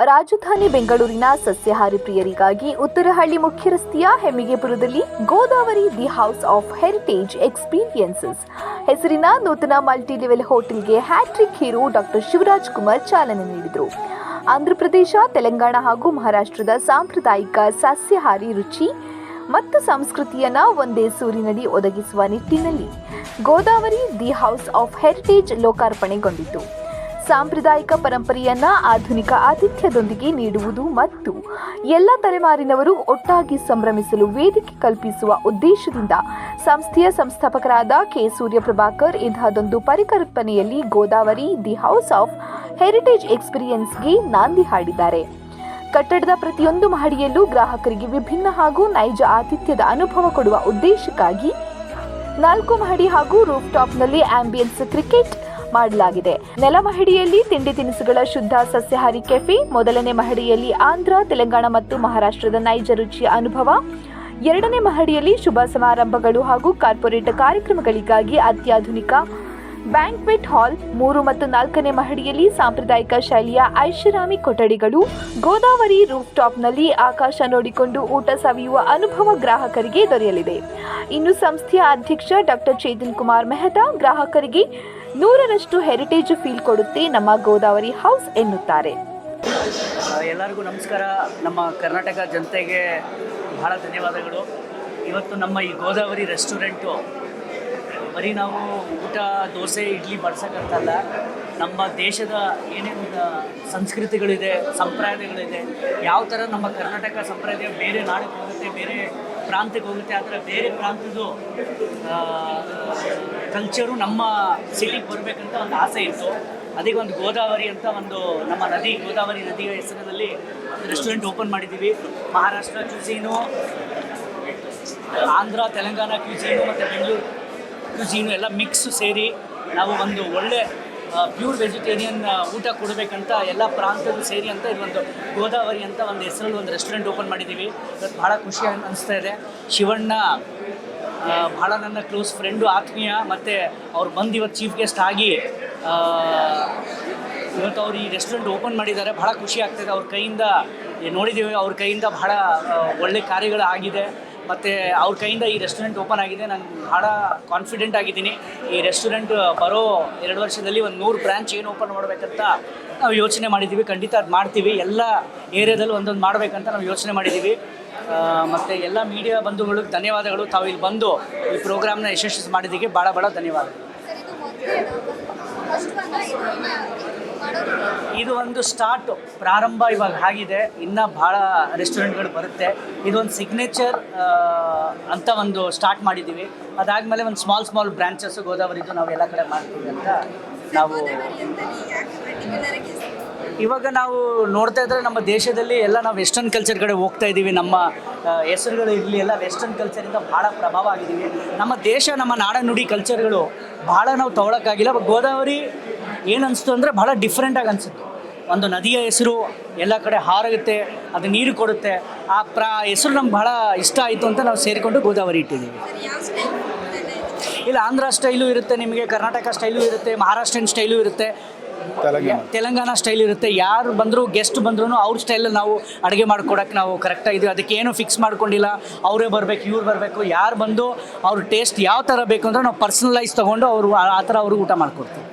ರಾಜಧಾನಿ ಬೆಂಗಳೂರಿನ ಸಸ್ಯಾಹಾರಿ ಪ್ರಿಯರಿಗಾಗಿ ಉತ್ತರಹಳ್ಳಿ ಮುಖ್ಯ ರಸ್ತೆಯ ಹೆಮ್ಮಿಗೆಪುರದಲ್ಲಿ Godavari the house of heritage experiences ಹೆಸರಿನ ನೂತನ ಮಲ್ಟಿ ಲೆವೆಲ್ ಹೋಟೆಲ್ಗೆ hattrick hero doctor Shivaraj Kumar ಚಾಲನೆ ನೀಡಿದರು. ಆಂಧ್ರಪ್ರದೇಶ, ತೆಲಂಗಾಣ ಹಾಗೂ ಮಹಾರಾಷ್ಟ್ರದ ಸಾಂಪ್ರದಾಯಿಕ ಸಸ್ಯಾಹಾರಿ ರುಚಿ ಮತ್ತು ಸಂಸ್ಕೃತಿಯನ್ನ ಒಂದೇ ಸೂರಿನಡಿ ಒದಗಿಸುವ ನಿಟ್ಟಿನಲ್ಲಿ Godavari the house of heritage ಲೋಕಾರ್ಪಣೆಗೊಂಡಿತು. ಸಾಂಪ್ರದಾಯಿಕ ಪರಂಪರೆಯನ್ನ ಆಧುನಿಕ ಆತಿಥ್ಯದೊಂದಿಗೆ ನೀಡುವುದು ಮತ್ತು ಎಲ್ಲ ತಲೆಮಾರಿನವರು ಒಟ್ಟಾಗಿ ಸಂಭ್ರಮಿಸಲು ವೇದಿಕೆ ಕಲ್ಪಿಸುವ ಉದ್ದೇಶದಿಂದ ಸಂಸ್ಥೆಯ ಸಂಸ್ಥಾಪಕರಾದ ಕೆ. ಸೂರ್ಯಪ್ರಭಾಕರ್ ಇಂತಹದೊಂದು ಪರಿಕಲ್ಪನೆಯಲ್ಲಿ Godavari the house of heritage ಎಕ್ಸ್ಪೀರಿಯನ್ಸ್ಗೆ ನಾಂದಿ ಹಾಡಿದ್ದಾರೆ. ಕಟ್ಟಡದ ಪ್ರತಿಯೊಂದು ಮಹಡಿಯಲ್ಲೂ ಗ್ರಾಹಕರಿಗೆ ವಿಭಿನ್ನ ಹಾಗೂ ನೈಜ ಆತಿಥ್ಯದ ಅನುಭವ ಕೊಡುವ ಉದ್ದೇಶಕ್ಕಾಗಿ 4 ಮಹಡಿ ಹಾಗೂ ರೂಫ್ ಟಾಪ್ನಲ್ಲಿ ಆಂಬಿಯನ್ಸ್ ಕ್ರಿಕೆಟ್ ಮಾಡಲಾಗಿದೆ. ನೆಲ ಮಹಡಿಯಲ್ಲಿ ತಿಂಡಿ ತಿನಿಸುಗಳ ಶುದ್ಧ ಸಸ್ಯಾಹಾರಿ ಕೆಫೆ, ಮೊದಲನೇ ಮಹಡಿಯಲ್ಲಿ ಆಂಧ್ರ, ತೆಲಂಗಾಣ ಮತ್ತು ಮಹಾರಾಷ್ಟ್ರದ ನೈಜ ರುಚಿಯ ಅನುಭವ, 2ನೇ ಮಹಡಿಯಲ್ಲಿ ಶುಭ ಸಮಾರಂಭಗಳು ಹಾಗೂ ಕಾರ್ಪೊರೇಟ್ ಕಾರ್ಯಕ್ರಮಗಳಿಗಾಗಿ ಅತ್ಯಾಧುನಿಕ ಬ್ಯಾಂಕ್ವೆಟ್ ಹಾಲ್, 3 ಮತ್ತು 4ನೇ ಮಹಡಿಯಲ್ಲಿ ಸಾಂಪ್ರದಾಯಿಕ ಶೈಲಿಯ ಐಷಾರಾಮಿ ಕೊಠಡಿಗಳು. ಗೋದಾವರಿ ರೂಫ್ ಟಾಪ್ನಲ್ಲಿ ಆಕಾಶ ನೋಡಿಕೊಂಡು ಊಟ ಸವಿಯುವ ಅನುಭವ ಗ್ರಾಹಕರಿಗೆ ದೊರೆಯಲಿದೆ. ಇನ್ನು ಸಂಸ್ಥೆಯ ಅಧ್ಯಕ್ಷ ಡಾಕ್ಟರ್ ಚೇತನ್ ಕುಮಾರ್ ಮೆಹ್ತಾ ಗ್ರಾಹಕರಿಗೆ 100ರಷ್ಟು ಹೆರಿಟೇಜ್ ಫೀಲ್ ಕೊಡುತ್ತೆ ನಮ್ಮ ಗೋದಾವರಿ ಹೌಸ್ ಎನ್ನುತ್ತಾರೆ. ಎಲ್ಲರಿಗೂ ನಮಸ್ಕಾರ. ನಮ್ಮ ಕರ್ನಾಟಕ ಜನತೆಗೆ ಬಹಳ ಧನ್ಯವಾದಗಳು. ಇವತ್ತು ನಮ್ಮ ಈ ಗೋದಾವರಿ ರೆಸ್ಟೋರೆಂಟು ಬರೀ ನಾವು ಊಟ, ದೋಸೆ, ಇಡ್ಲಿ ಬಡ್ಸೋಕ್ಕಂತಲ್ಲ, ನಮ್ಮ ದೇಶದ ಏನೇನು ಸಂಸ್ಕೃತಿಗಳಿದೆ, ಸಂಪ್ರದಾಯಗಳಿದೆ, ಯಾವ ಥರ ನಮ್ಮ ಕರ್ನಾಟಕ ಸಂಪ್ರದಾಯ ಬೇರೆ ನಾಡಿಗೆ ಹೋಗುತ್ತೆ, ಬೇರೆ ಪ್ರಾಂತ್ಯಕ್ಕೆ ಹೋಗುತ್ತೆ, ಆ ಥರ ಬೇರೆ ಪ್ರಾಂತ್ಯದ್ದು ಕಲ್ಚರು ನಮ್ಮ ಸಿಟಿಗೆ ಬರಬೇಕಂತ ಒಂದು ಆಸೆ ಇತ್ತು. ಅದಕ್ಕೆ ಒಂದು ಗೋದಾವರಿ ಅಂತ ಒಂದು ನಮ್ಮ ನದಿ, ಗೋದಾವರಿ ನದಿಯ ಹೆಸರಿನಲ್ಲಿ ರೆಸ್ಟೋರೆಂಟ್ ಓಪನ್ ಮಾಡಿದ್ದೀವಿ. ಮಹಾರಾಷ್ಟ್ರ ಕ್ಯೂಸೀನು, ಆಂಧ್ರ, ತೆಲಂಗಾಣ ಕ್ಯೂಸೀನು ಮತ್ತು ಬೆಂಗಳೂರು ಕ್ಯೂಸೀನು ಎಲ್ಲ ಮಿಕ್ಸ್ ಸೇರಿ ನಾವು ಒಂದು ಒಳ್ಳೆ ಪ್ಯೂರ್ ವೆಜಿಟೇರಿಯನ್ ಊಟ ಕೊಡಬೇಕಂತ ಎಲ್ಲ ಪ್ರಾಂತ್ಯದ ಸೇರಿ ಅಂತ ಇದೊಂದು ಗೋದಾವರಿ ಅಂತ ಒಂದು ಹೆಸರಲ್ಲಿ ಒಂದು ರೆಸ್ಟೋರೆಂಟ್ ಓಪನ್ ಮಾಡಿದ್ದೀವಿ. ಇವತ್ತು ಭಾಳ ಖುಷಿ ಅನಿಸ್ತಾ ಇದೆ. ಶಿವಣ್ಣ ಭಾಳ ನನ್ನ ಕ್ಲೋಸ್ ಫ್ರೆಂಡು, ಆತ್ಮೀಯ, ಮತ್ತು ಅವ್ರು ಬಂದು ಇವತ್ತು ಚೀಫ್ ಗೆಸ್ಟ್ ಆಗಿ ಇವತ್ತು ಅವ್ರು ಈ ರೆಸ್ಟೋರೆಂಟ್ ಓಪನ್ ಮಾಡಿದ್ದಾರೆ. ಭಾಳ ಖುಷಿ ಆಗ್ತಾಯಿದೆ. ಅವ್ರ ಕೈಯಿಂದ ನೋಡಿದ್ದೀವಿ, ಅವ್ರ ಕೈಯಿಂದ ಭಾಳ ಒಳ್ಳೆ ಕಾರ್ಯಗಳು ಆಗಿದೆ ಮತ್ತು ಅವ್ರ ಕೈಯಿಂದ ಈ ರೆಸ್ಟೋರೆಂಟ್ ಓಪನ್ ಆಗಿದೆ. ನಾನು ಭಾಳ ಕಾನ್ಫಿಡೆಂಟ್ ಆಗಿದ್ದೀನಿ. ಈ ರೆಸ್ಟೋರೆಂಟ್ ಬರೋ 2 ವರ್ಷದಲ್ಲಿ ಒಂದು 100 ಬ್ರ್ಯಾಂಚ್ ಏನು ಓಪನ್ ಮಾಡಬೇಕಂತ ನಾವು ಯೋಚನೆ ಮಾಡಿದ್ದೀವಿ. ಖಂಡಿತ ಅದು ಮಾಡ್ತೀವಿ. ಎಲ್ಲ ಏರಿಯಾದಲ್ಲೂ ಒಂದೊಂದು ಮಾಡಬೇಕಂತ ನಾವು ಯೋಚನೆ ಮಾಡಿದ್ದೀವಿ. ಮತ್ತು ಎಲ್ಲ ಮೀಡಿಯಾ ಬಂಧುಗಳಿಗೆ ಧನ್ಯವಾದಗಳು. ತಾವು ಇಲ್ಲಿ ಬಂದು ಈ ಪ್ರೋಗ್ರಾಮ್ನ ಯಶಸ್ವಿ ಮಾಡಿದ್ದಕ್ಕೆ ಭಾಳ ಭಾಳ ಧನ್ಯವಾದಗಳು. ಇದು ಒಂದು ಸ್ಟಾರ್ಟು, ಪ್ರಾರಂಭ ಇವಾಗ ಆಗಿದೆ. ಇನ್ನೂ ಭಾಳ ರೆಸ್ಟೋರೆಂಟ್ಗಳು ಬರುತ್ತೆ. ಇದೊಂದು ಸಿಗ್ನೇಚರ್ ಅಂತ ಒಂದು ಸ್ಟಾರ್ಟ್ ಮಾಡಿದ್ದೀವಿ. ಅದಾದಮೇಲೆ ಒಂದು ಸ್ಮಾಲ್ ಬ್ರಾಂಚಸ್ಸು ಗೋದಾವರಿದು ನಾವು ಎಲ್ಲ ಕಡೆ ಮಾಡ್ತೀವಿ ಅಂತ ನಾವು ಇವಾಗ ನಾವು ನೋಡ್ತಾ ಇದ್ದರೆ ನಮ್ಮ ದೇಶದಲ್ಲಿ ಎಲ್ಲ ನಾವು ವೆಸ್ಟರ್ನ್ ಕಲ್ಚರ್ ಕಡೆ ಹೋಗ್ತಾ ಇದ್ದೀವಿ. ನಮ್ಮ ಹೆಸರುಗಳು ಇರಲಿ ಎಲ್ಲ ವೆಸ್ಟರ್ನ್ ಕಲ್ಚರಿಂದ ಭಾಳ ಪ್ರಭಾವ ಆಗಿದ್ದೀವಿ. ನಮ್ಮ ದೇಶ, ನಮ್ಮ ನಾಡನುಡಿ ಕಲ್ಚರ್ಗಳು ಭಾಳ ನಾವು ತೊಗೊಳಕ್ಕಾಗಿಲ್ಲ. ಗೋದಾವರಿ ಏನು ಅನಿಸ್ತು ಅಂದರೆ ಭಾಳ ಡಿಫ್ರೆಂಟಾಗಿ ಅನಿಸುತ್ತೆ. ಒಂದು ನದಿಯ ಹೆಸರು ಎಲ್ಲ ಕಡೆ ಹಾರಾಗುತ್ತೆ, ಅದು ನೀರು ಕೊಡುತ್ತೆ. ಆ ಹೆಸರು ನಮ್ಗೆ ಭಾಳ ಇಷ್ಟ ಆಯಿತು ಅಂತ ನಾವು ಸೇರಿಕೊಂಡು ಗೋದಾವರಿ ಇಟ್ಟಿದ್ದೀವಿ. ಇಲ್ಲ, ಆಂಧ್ರ ಸ್ಟೈಲು ಇರುತ್ತೆ, ನಿಮಗೆ ಕರ್ನಾಟಕ ಸ್ಟೈಲು ಇರುತ್ತೆ, ಮಹಾರಾಷ್ಟ್ರನ್ ಸ್ಟೈಲು ಇರುತ್ತೆ, ತೆಲಂಗಾಣ ಸ್ಟೈಲ್ ಇರುತ್ತೆ. ಯಾರು ಬಂದರೂ, ಗೆಸ್ಟ್ ಬಂದ್ರೂ ಅವ್ರ ಸ್ಟೈಲಲ್ಲಿ ನಾವು ಅಡುಗೆ ಮಾಡ್ಕೊಡೋಕ್ಕೆ ನಾವು ಕರೆಕ್ಟಾಗಿದ್ದೀವಿ. ಅದಕ್ಕೆ ಏನು ಫಿಕ್ಸ್ ಮಾಡ್ಕೊಂಡಿಲ್ಲ, ಅವರೇ ಬರಬೇಕು, ಇವ್ರು ಬರಬೇಕು. ಯಾರು ಬಂದು ಅವ್ರ ಟೇಸ್ಟ್ ಯಾವ ಥರ ಬೇಕು ಅಂದರೆ ನಾವು ಪರ್ಸನಲೈಸ್ ತೊಗೊಂಡು ಅವರು ಆ ಥರ ಅವ್ರಿಗೆ ಊಟ ಮಾಡಿಕೊಡ್ತೀವಿ.